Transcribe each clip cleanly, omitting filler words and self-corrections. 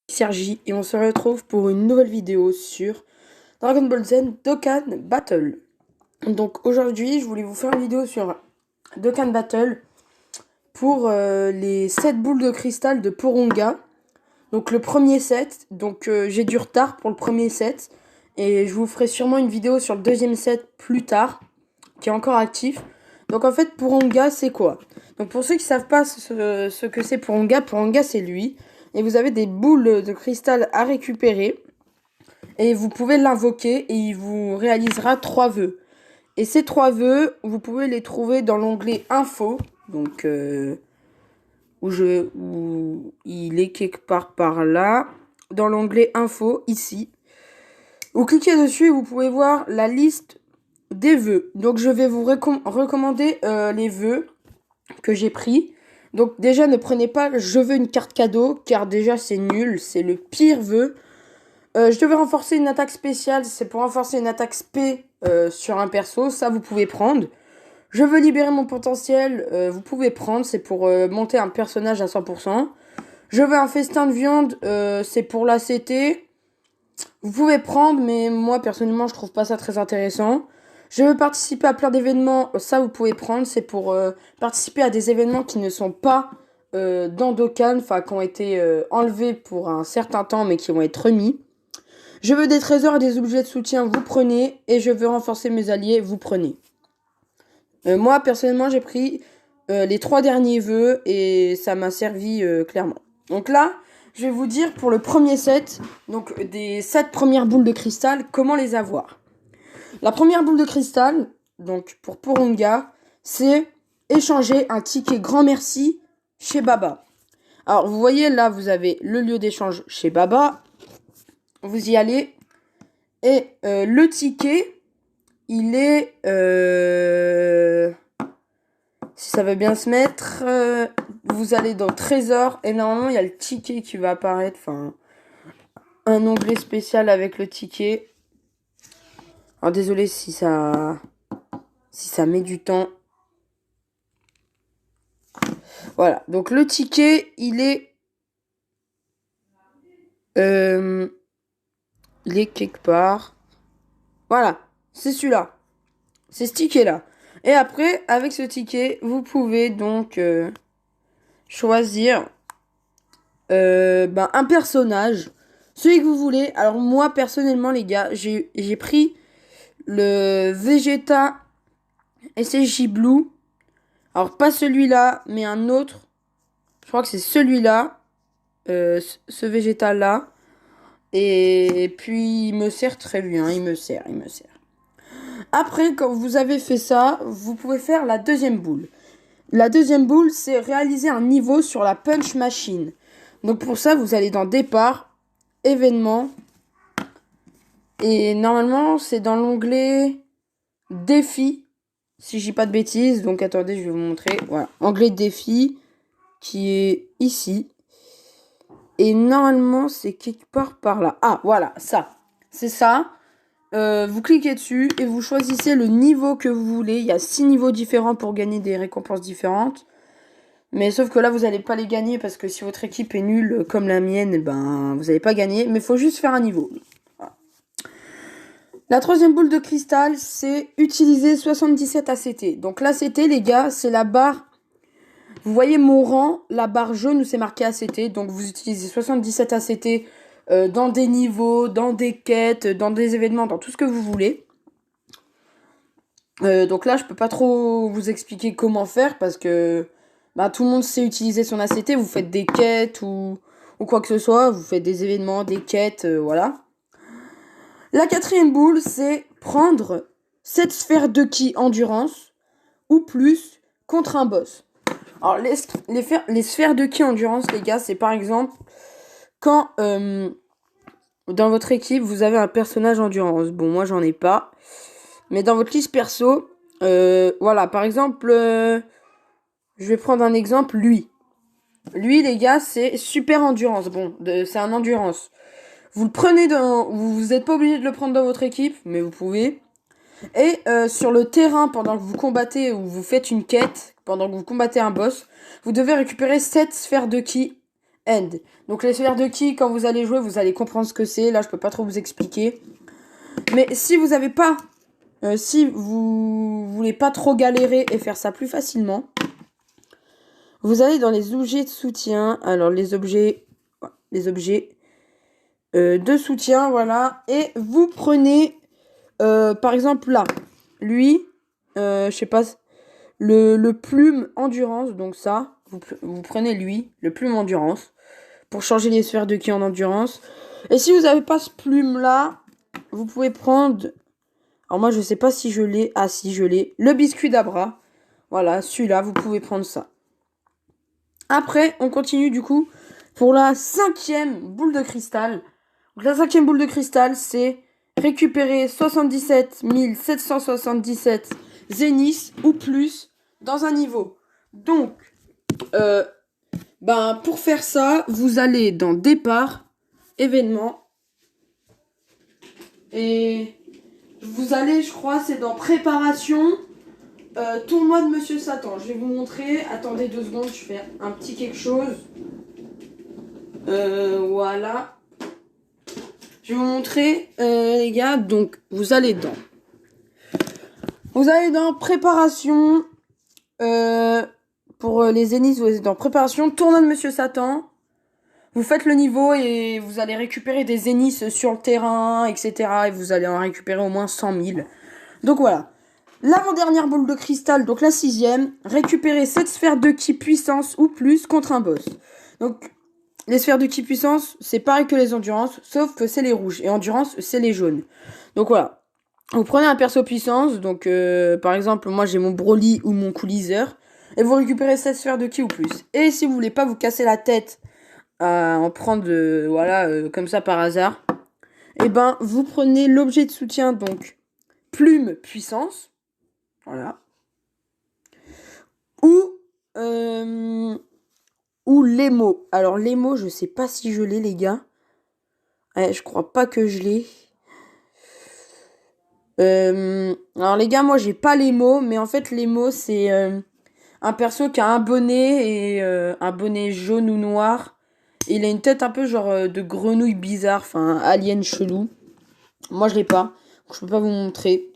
Sergi et on se retrouve pour une nouvelle vidéo sur Dragon Ball Z Dokkan Battle. Donc aujourd'hui je voulais vous faire une vidéo sur Dokkan Battle pour les 7 boules de cristal de Porunga. Donc le premier set, donc j'ai du retard pour le premier set et je vous ferai sûrement une vidéo sur le deuxième set plus tard qui est encore actif. Donc en fait Porunga c'est quoi? Donc pour ceux qui savent pas ce que c'est Porunga c'est lui. Et vous avez des boules de cristal à récupérer. Et vous pouvez l'invoquer et il vous réalisera 3 vœux. Et ces 3 vœux, vous pouvez les trouver dans l'onglet Info. Donc, où il est quelque part par là. Dans l'onglet Info, ici. Vous cliquez dessus et vous pouvez voir la liste des vœux. Donc, je vais vous recommander les vœux que j'ai pris. Donc déjà ne prenez pas je veux une carte cadeau car déjà c'est nul, c'est le pire vœu. Je devais renforcer une attaque spéciale, c'est pour renforcer une attaque spé sur un perso, ça vous pouvez prendre. Je veux libérer mon potentiel, vous pouvez prendre, c'est pour monter un personnage à 100%. Je veux un festin de viande, c'est pour l'ACT. Vous pouvez prendre mais moi personnellement je trouve pas ça très intéressant. Je veux participer à plein d'événements, ça vous pouvez prendre, c'est pour participer à des événements qui ne sont pas dans Dokkan, enfin qui ont été enlevés pour un certain temps mais qui vont être remis. Je veux des trésors et des objets de soutien, vous prenez, et je veux renforcer mes alliés, vous prenez. Moi personnellement j'ai pris les 3 derniers vœux et ça m'a servi clairement. Donc là, je vais vous dire pour le premier set, donc des 7 premières boules de cristal, comment les avoir. La première boule de cristal, donc pour Porunga, c'est échanger un ticket grand merci chez Baba. Alors vous voyez là, vous avez le lieu d'échange chez Baba. Vous y allez. Et le ticket, il est... si ça veut bien se mettre, vous allez dans Trésor. Et normalement, il y a le ticket qui va apparaître. Enfin, un onglet spécial avec le ticket. Alors désolé si ça met du temps. Voilà, donc le ticket, il est quelque part. Voilà, c'est celui-là. C'est ce ticket-là. Et après, avec ce ticket, vous pouvez donc choisir un personnage. Celui que vous voulez. Alors moi, personnellement, les gars, j'ai pris le Vegeta SSJ Blue. Alors pas celui-là, mais un autre. Je crois que c'est celui-là. Ce Vegeta-là. Et puis, il me sert très bien. Il me sert. Après, quand vous avez fait ça, vous pouvez faire la deuxième boule. La deuxième boule, c'est réaliser un niveau sur la Punch Machine. Donc pour ça, vous allez dans Départ, Événements. Et normalement, c'est dans l'onglet Défi. Si je dis pas de bêtises. Donc attendez, je vais vous montrer. Voilà, onglet Défi qui est ici. Et normalement, c'est quelque part par là. Ah, voilà, ça. C'est ça. Vous cliquez dessus et vous choisissez le niveau que vous voulez. Il y a 6 niveaux différents pour gagner des récompenses différentes. Mais sauf que là, vous n'allez pas les gagner parce que si votre équipe est nulle comme la mienne, ben, vous n'allez pas gagner. Mais il faut juste faire un niveau. Voilà. La troisième boule de cristal, c'est utiliser 77 ACT. Donc l'ACT, les gars, c'est la barre. Vous voyez mon rang, la barre jaune où c'est marqué ACT. Donc vous utilisez 77 ACT dans des niveaux, dans des quêtes, dans des événements, dans tout ce que vous voulez. Donc là, je peux pas trop vous expliquer comment faire parce que tout le monde sait utiliser son ACT. Vous faites des quêtes ou quoi que ce soit. Vous faites des événements, des quêtes, voilà. La quatrième boule, c'est prendre 7 sphères de ki endurance ou plus contre un boss. Alors, les sphères de ki endurance, les gars, c'est par exemple quand dans votre équipe, vous avez un personnage endurance. Bon, moi, j'en ai pas. Mais dans votre liste perso, voilà, par exemple, je vais prendre un exemple, lui. Lui, les gars, c'est super endurance. Bon, c'est un endurance. Vous le prenez vous n'êtes pas obligé de le prendre dans votre équipe, mais vous pouvez. Et sur le terrain, pendant que vous combattez ou vous faites une quête, pendant que vous combattez un boss, vous devez récupérer 7 sphères de ki end. Donc les sphères de ki, quand vous allez jouer, vous allez comprendre ce que c'est. Là, je peux pas trop vous expliquer. Mais si vous avez pas... si vous voulez pas trop galérer et faire ça plus facilement, vous allez dans les objets de soutien. Alors les objets de soutien, voilà. Et vous prenez, par exemple là, lui, je sais pas, le plume endurance. Donc ça, vous prenez lui, le plume endurance, pour changer les sphères de ki en endurance. Et si vous n'avez pas ce plume là, vous pouvez prendre... Alors moi je sais pas si je l'ai. Ah si, je l'ai. Le biscuit d'Abra. Voilà, celui-là, vous pouvez prendre ça. Après, on continue du coup pour la 5e boule de cristal. Donc la 5e boule de cristal, c'est récupérer 77 777 zéniths ou plus dans un niveau. Donc, pour faire ça, vous allez dans départ, événement. Et vous allez, je crois, c'est dans préparation, tournoi de Monsieur Satan. Je vais vous montrer. Attendez 2 secondes, je fais un petit quelque chose. Voilà. Je vais vous montrer, les gars. Donc, vous allez dans préparation. Pour les zéniths, vous êtes dans préparation. Tournoi de Monsieur Satan. Vous faites le niveau et vous allez récupérer des zéniths sur le terrain, etc. Et vous allez en récupérer au moins 100 000. Donc voilà. L'avant-dernière boule de cristal, donc la 6e. Récupérer 7 sphères de ki puissance ou plus contre un boss. Donc, les sphères de ki puissance, c'est pareil que les endurances, sauf que c'est les rouges. Et endurance, c'est les jaunes. Donc voilà. Vous prenez un perso puissance. Donc, par exemple, moi j'ai mon Broly ou mon Coolizer. Et vous récupérez 7 sphères de ki ou plus. Et si vous voulez pas vous casser la tête à en prendre, comme ça par hasard, et vous prenez l'objet de soutien, donc plume puissance, voilà, ou l'émo. Alors l'émo, je sais pas si je l'ai, les gars. Je crois pas que je l'ai. Alors les gars, moi j'ai pas l'émo, mais en fait l'émo c'est un perso qui a un bonnet et un bonnet jaune ou noir. Et il a une tête un peu genre de grenouille bizarre, enfin alien chelou. Moi je l'ai pas, donc je peux pas vous montrer.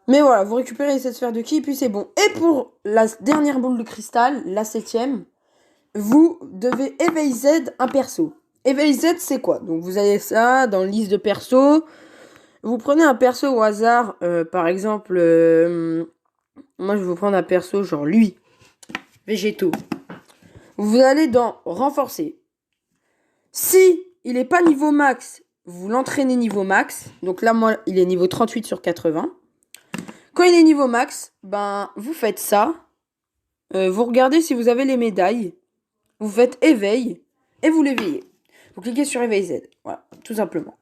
Mais voilà, vous récupérez cette sphère de ki et puis c'est bon. Et pour la dernière boule de cristal, la 7e, vous devez éveiller Z un perso. Éveiller Z c'est quoi? Donc vous avez ça dans la liste de persos. Vous prenez un perso au hasard, par exemple, moi je vais vous prendre un perso genre lui, végétaux. Vous allez dans renforcer. Si il est pas niveau max, vous l'entraînez niveau max. Donc là, moi, il est niveau 38 sur 80. Quand il est niveau max, vous faites ça. Vous regardez si vous avez les médailles. Vous faites éveil et vous l'éveillez. Vous cliquez sur éveil Z. Voilà, tout simplement.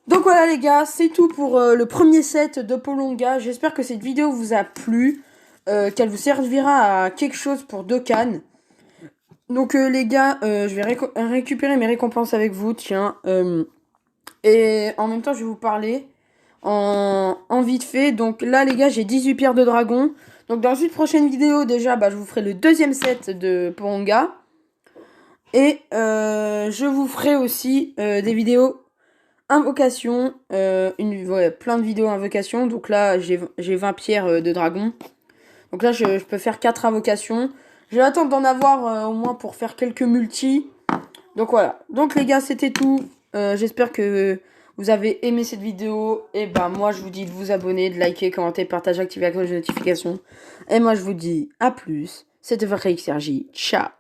Donc voilà les gars, c'est tout pour le premier set de Polonga. J'espère que cette vidéo vous a plu, qu'elle vous servira à quelque chose pour Dokkan. Donc les gars, je vais récupérer mes récompenses avec vous, tiens. Et en même temps, je vais vous parler en vite fait. Donc là les gars, j'ai 18 pierres de dragon. Donc dans une prochaine vidéo déjà, je vous ferai le 2e set de Polonga. Et je vous ferai aussi des vidéos invocation, plein de vidéos invocation. Donc là, j'ai 20 pierres de dragon. Donc là, je peux faire 4 invocations. Je vais attendre d'en avoir au moins pour faire quelques multis. Donc voilà. Donc les gars, c'était tout. J'espère que vous avez aimé cette vidéo. Et moi, je vous dis de vous abonner, de liker, commenter, partager, activer la cloche de notification. Et moi, je vous dis à plus. C'était votre XRJ. Ciao.